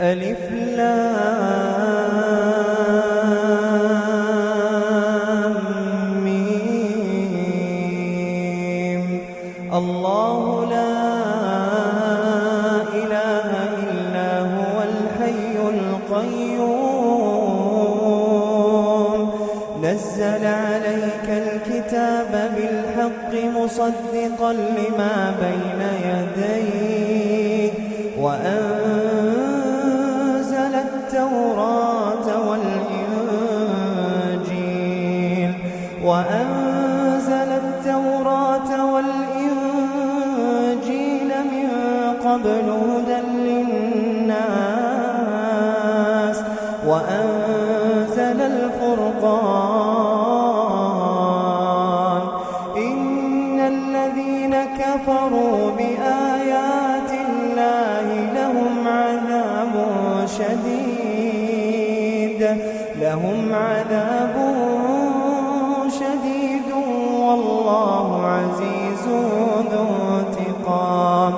ألف لام ميم. الله لا إله إلا هو الحي القيوم نزل عليك الكتاب بالحق مصدقا لما بين يديه وأنزل التوراة والإنجيل من قبل هدى للناس وأنزل الفرقان إن الذين كفروا بآيات الله لهم عذاب شديد والله عزيز ذو انتقام.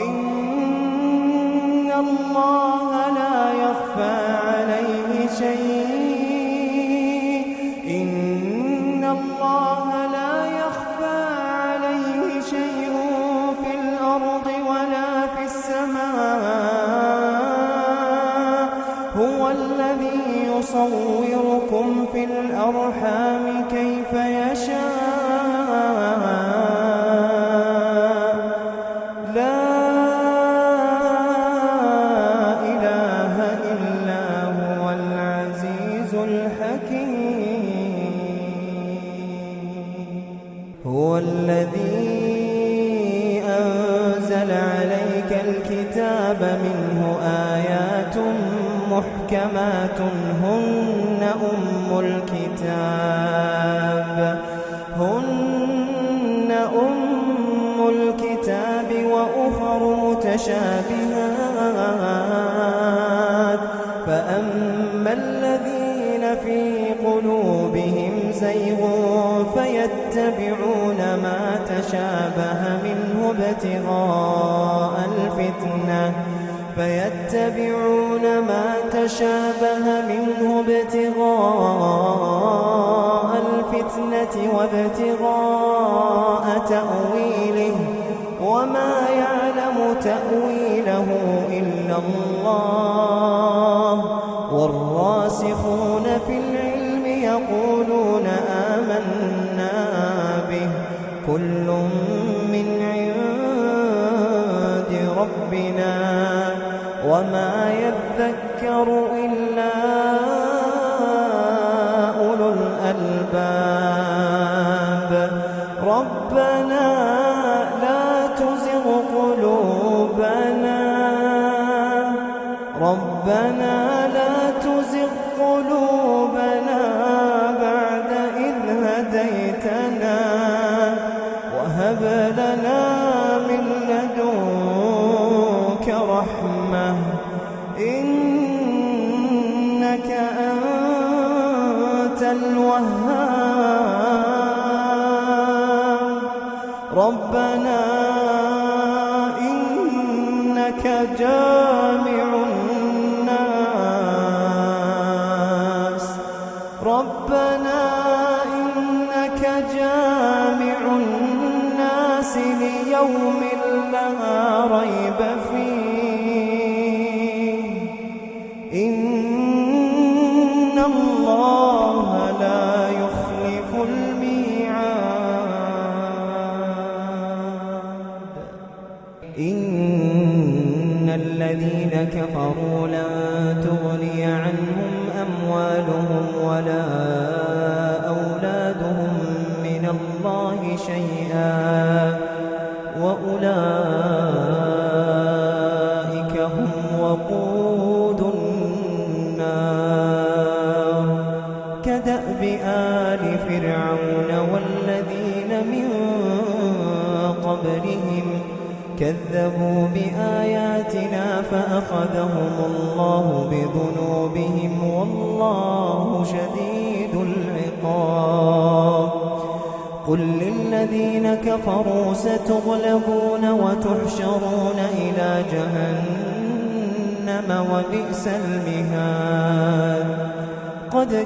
إن الله لا يخفى عليه شيء في الأرض ولا في السماء هو الذي يصوركم في الأرحام كيف يشاء لا إله إلا هو العزيز الحكيم. هو الذي أنزل عليك الكتاب منه آيات محكمات هن أم الكتاب وأخر متشابهات فأما الذين في قلوبهم زيغ فيتبعون ما تشابه منه ابتغاء الفتنة وابتغاء تأويله وما يعلم تأويله إلا الله والراسخون في العلم يقولون آمنا به كل من عند ربنا وما يذكر إلا أولو الألباب. ربنا لا تزغ قلوبنا بعد إذ هديتنا وهب لنا من لدنك رحمة إنك أنت الوهاب. ربنا إنك جامع الناس ليوم لا ريب فيه إن الله لا يخلف الميعاد. إن الذين كفروا لن تغني عنهم أموالهم ولا أولادهم من الله شيئا وأولئك هم وقود النار كدأب آل فرعون والذين من قبلهم كذبوا بآياتنا فأخذهم الله بذنوبهم والله شديد العقاب. قل للذين كفروا ستغلبون وتحشرون إلى جهنم جهنم وبئس المهاد. قد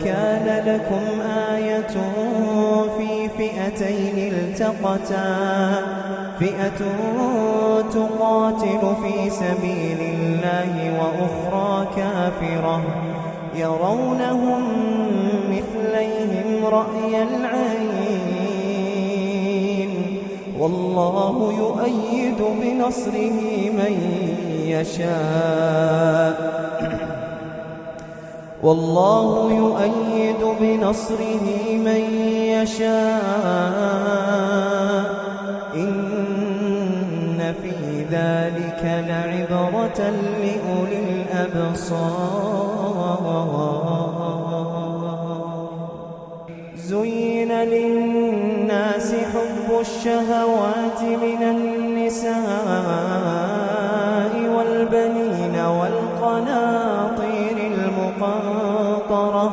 كان لكم آية في فئتين التقتا، فئة تقاتل في سبيل الله وأخرى كافرة يرونهم مثليهم رأي العين، والله يؤيد بنصره من يشاء، والله يؤيد بنصره من يشاء. إن في ذلك لعبرة لأولي الأبصار. زين للناس حب الشهوات من النساء والبنين والقناطير المقنطرة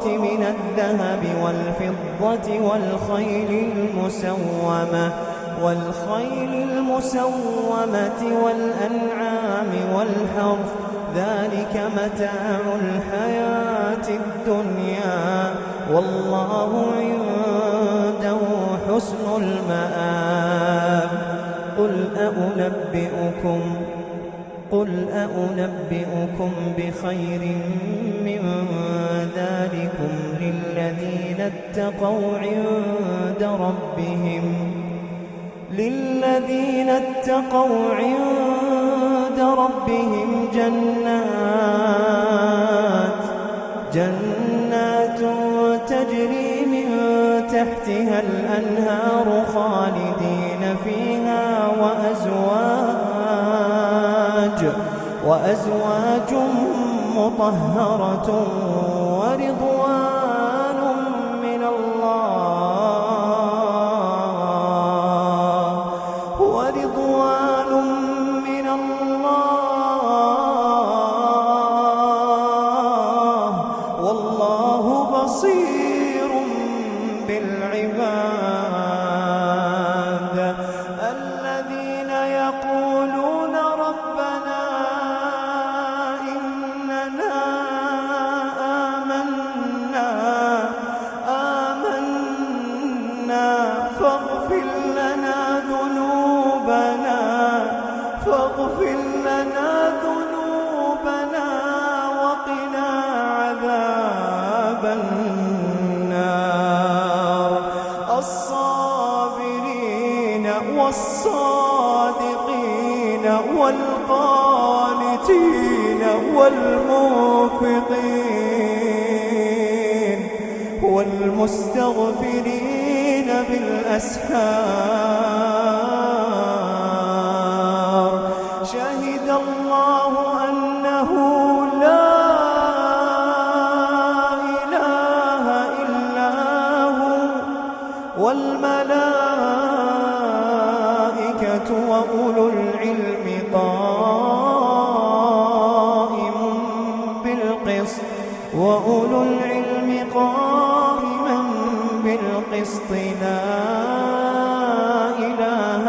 من الذهب والفضة والخيل المسومة والأنعام والحرث، ذلك متاع الحياة الدنيا، والله عنده حسن المآب. قل أنبئكم بخير من ذلكم للذين اتقوا عند ربهم جنات تجري من تحتها الأنهار خالدين فيها، وأزواج مطهرة ورضوان من الله، والله بصير بالعباد. الذين يقولون ربنا إننا آمنا فاغفر لنا ذنوبنا وقنا عذاب النار. الصابرين والصادقين والقانتين والمنفقين والمستغفرين بالأسحار. شهد الله أنه لا إله إلا هو، والملائكة وأولو العلم قائما بالقسط. لا إله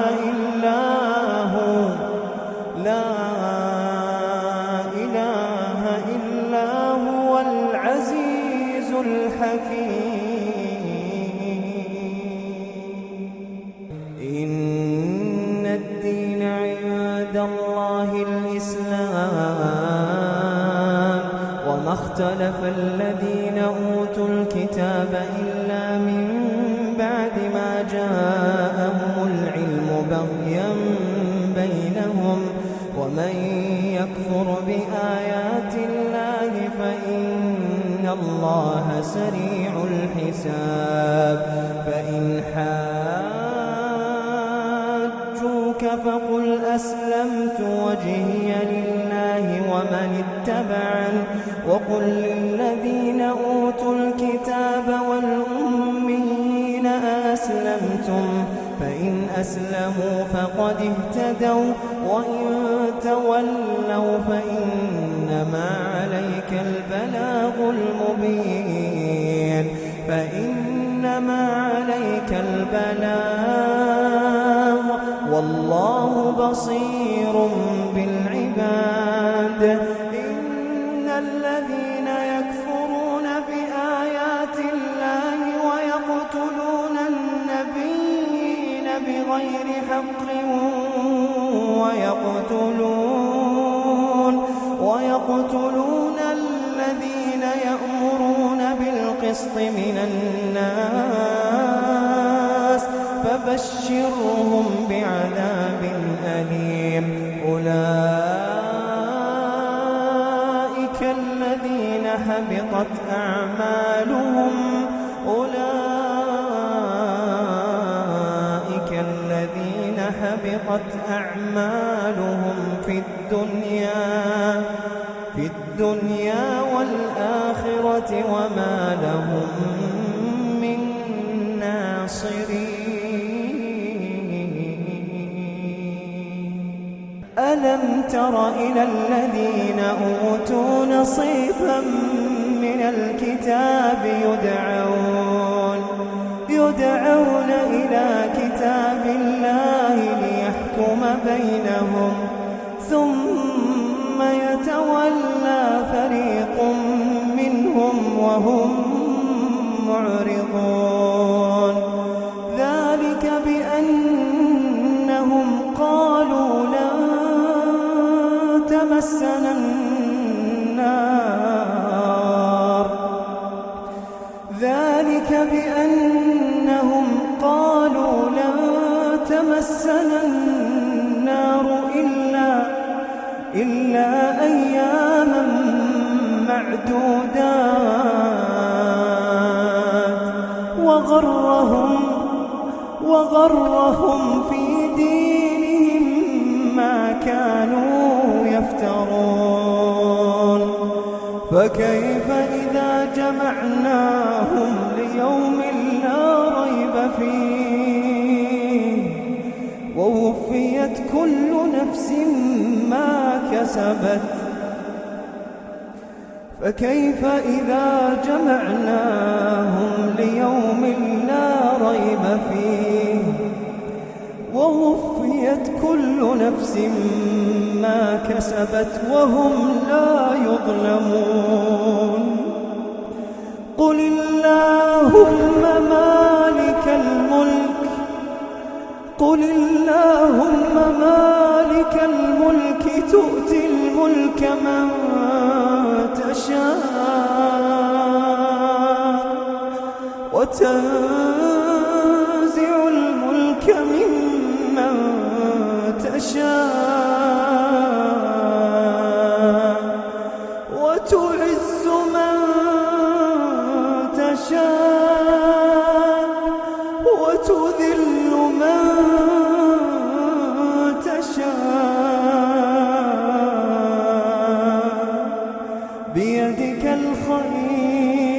إلا هو العزيز الحكيم. إن الدين عند الله الإسلام، وما اختلف الذين أوتوا الكتاب إلا من بعد ما جاءهم العلم بغيا بينهم، ومن يكفر بآيات الله فإن الله سريع الحساب. فإن حاجوك فقل أسلمت وجهي لله ومن اتبعني، وقل للذين أوتوا الكتاب والأميين أسلمتم، فإن أسلموا فقد اهتدوا، وإن تولوا فإنما عليك البلاغ المبين. والله بصير بالعباد. إن الذين يكفرون بآيات الله ويقتلون النبيين بغير حق ويقتلون الذين يأمرون بالقسط من الناس فبشرهم بعذاب أليم. أولئك الذين حبطت أعمالهم في الدنيا والآخرة وما لهم من ناصرين. ألم تر إلى الذين أوتوا نصيبا من الكتاب يدعون إلى كتاب الله ليحكم بينهم ثم يتولى فريق منهم وهم معرضون. ذلك بأنهم قالوا لن تمسنا النار إلا أياما معدودات وغرهم في دينهم ما كانوا يفترون. فكيف إذا جمعناهم ليوم لا ريب فيه ووفيت كل نفس ما كسبت. فكيف إذا جمعناهم ليوم لا ريب فيه ووفيت كل نفس ما كسبت وهم لا يظلمون. قل اللهم مالك الملك تؤتي الملك من تشاء وتنزع الملك ممن تشاء وتعز من تشاء وتذل من تشاء بيدك الخير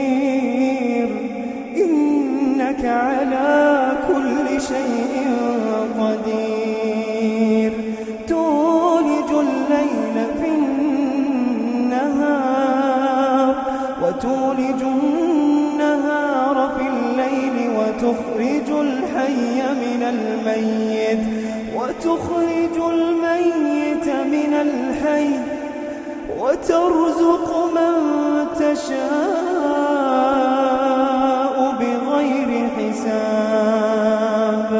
إنك على كل شيء قدير. تولج الليل في النهار وتولج النهار في الليل وتخرج الحي من الميت وتخرج الميت من الحي وترزق من تشاء بغير حساب.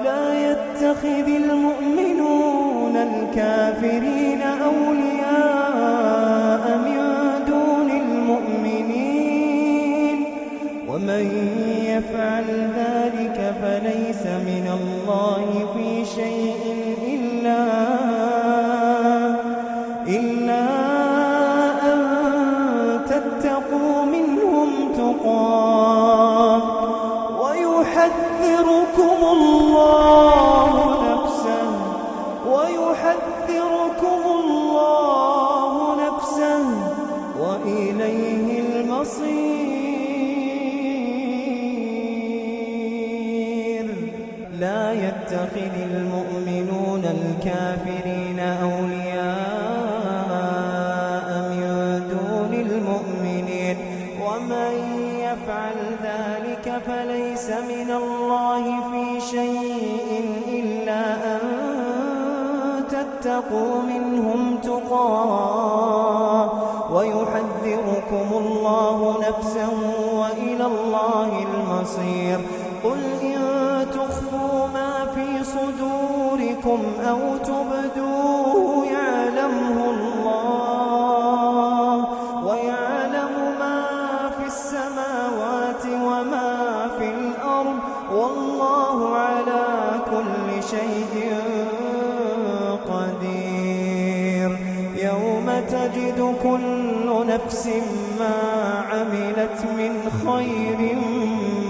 لا يتخذ المؤمنون الكافرين أولياء من دون المؤمنين ومن يفعل ذلك فليس من الله في شيء إلا أن تتقوا منهم تقاه ويحذركم الله نفسه وإليه المصير. لا يتخذ المؤمنون الكافرين أولياء من دون المؤمنين ومن يفعل ذلك فليس من الله في شيء إلا أن فاتقوا منهم تقاه ويحذركم الله نفسا وإلى الله المصير. قل إن تخفوا ما في صدوركم أو تبدوه يعلمه الله ويعلم ما في السماوات وما في الأرض والله على كل شيء قدير. يوم تجد كل نفس ما عملت من خير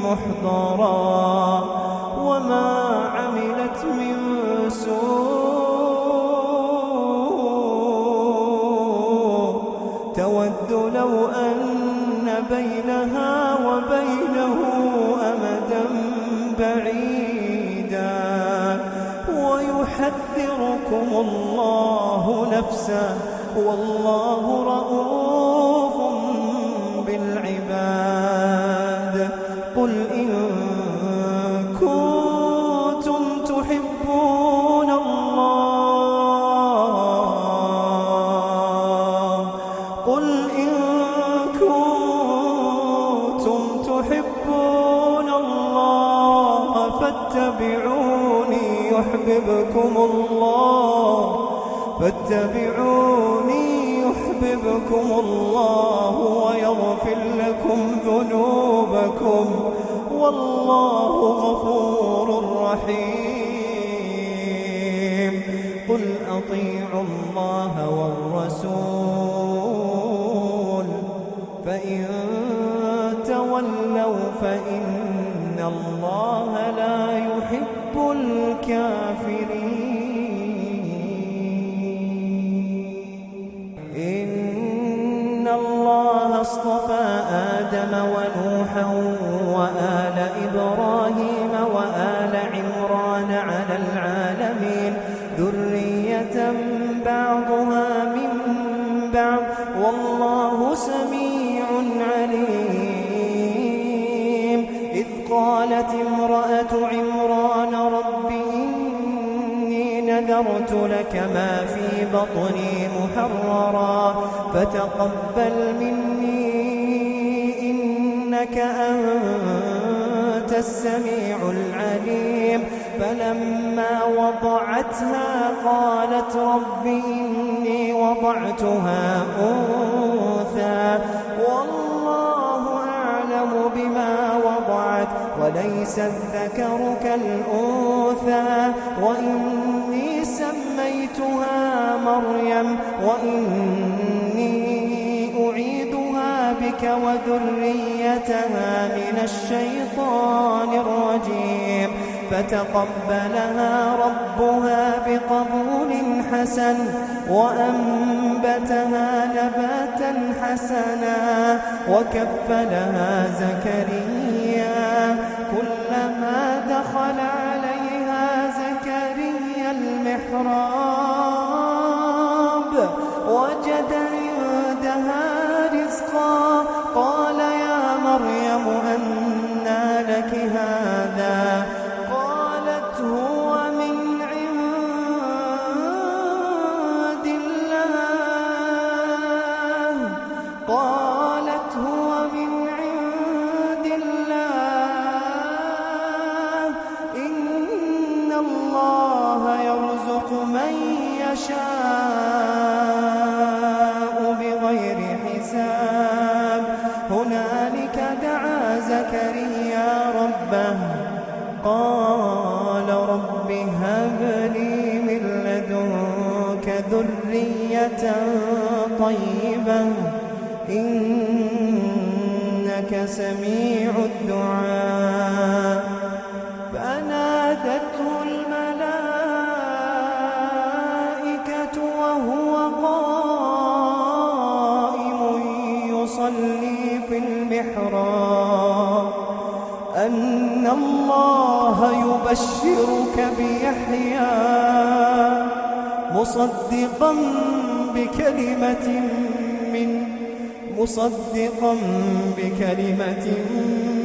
محضرا وما عملت من سوء تود لو أن بينها وبينه أمدا بعيدا ويحذركم الله نفسه والله رؤوف بالعباد. قل إن كنتم تحبون الله قل إن كنتم تحبون الله فاتبعوني يحببكم الله ويغفر لكم ذنوبكم والله غفور رحيم. قل أطيعوا الله والرسول فإن تولوا فإن الله لا يحب الكافرين. إن الله اصطفى آدم ونوحا وآل إبراهيم وآل عمران على العالمين ذرية بعضها من بعض والله سميع عليم. إذ قالت امرأة عمران رب إني نذرت لك ما في بطني محررا فتقبل مني إنك أنت السميع العليم. فلما وضعتها قالت رب إني وضعتها أنثى والله أعلم بما وضعت وليس الذكر كالأنثى وإني سميتها مريم وإني أعيدها بك وذريتها من الشيطان الرجيم. فتقبلها ربها بقبول حسن وأنبتها نباتا حسنا وكفلها زكريا. كلما دخل عليها زكريا المحراب وجد عندها رزقا قال يا مريم أنى لك هذا قالت هو من عند الله إن الله يرزق من يشاء بغير حساب. هنالك دعا زكريا ربه قال رب هب لي من لدنك ذرية طيبة إنك سميع الدعاء. فنادته الملائكة وهو قائم يصلي في المحراب أن الله يبشرك بيحيى مصدقا بكلمة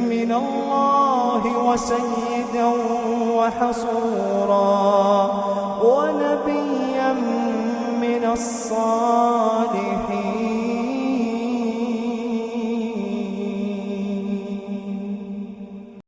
من الله وسيدا وحصورا ونبيا الصالحين.